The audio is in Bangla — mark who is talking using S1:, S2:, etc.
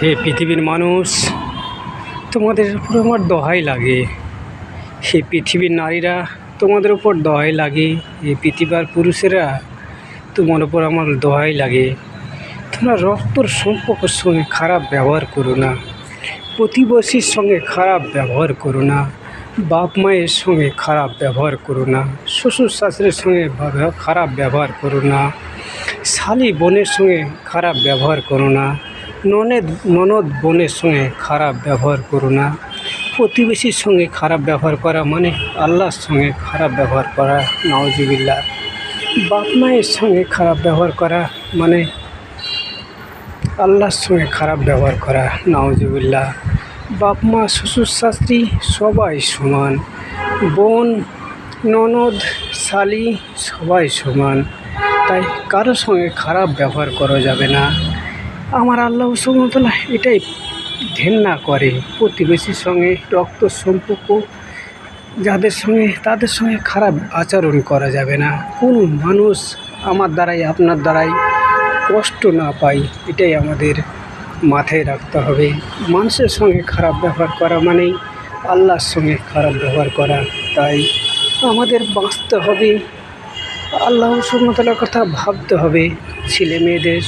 S1: হে পৃথিবীর মানুষ, তোমাদের উপর আমার দোহাই লাগে। হে পৃথিবীর নারীরা, তোমাদের উপর দোহাই লাগে। হে পৃথিবীর পুরুষেরা, তোমার উপর আমার দোহাই লাগে। তোমরা রক্তর সম্পর্কের সঙ্গে খারাপ ব্যবহার করো না, প্রতিবেশীর সঙ্গে খারাপ ব্যবহার করো না, বাপ মায়ের সঙ্গে খারাপ ব্যবহার করো না, শ্বশুর শাশুড়ির সঙ্গে খারাপ ব্যবহার করো না, শালি বোনের সঙ্গে খারাপ ব্যবহার করো না, ননদ বোনের সঙ্গে খারাপ ব্যবহার করো না। প্রতিবেশীর সঙ্গে খারাপ ব্যবহার করা মানে আল্লাহর সঙ্গে খারাপ ব্যবহার করা, নাউজুবিল্লাহ। বাপ মায়ের সঙ্গে খারাপ ব্যবহার করা মানে আল্লাহর সঙ্গে খারাপ ব্যবহার করা, নাউজুবিল্লাহ। বাপ মা শ্বশুর শাশুড়ি সবাই সমান, বোন ননদ শালি সবাই সমান, তাই কারোর সঙ্গে খারাপ ব্যবহার করা যাবে না। আমার আল্লাহ সুবহানাহু ওয়া তাআলা এটাই ঘেন্না করে। প্রতিবেশীর সঙ্গে রক্ত সম্পর্ক যাদের সঙ্গে, তাদের সঙ্গে খারাপ আচরণ করা যাবে না। কোনো মানুষ আমার দ্বারাই আপনার দ্বারাই কষ্ট না পাই, এটাই আমাদের মাথায় রাখতে হবে। মানুষের সঙ্গে খারাপ ব্যবহার করা মানেই আল্লাহর সঙ্গে খারাপ ব্যবহার করা। তাই আমাদের বাঁচতে হবে, আল্লাহ সুবহানাহু ওয়া তাআলার কথা ভাবতে হবে। ছেলে মেয়েদের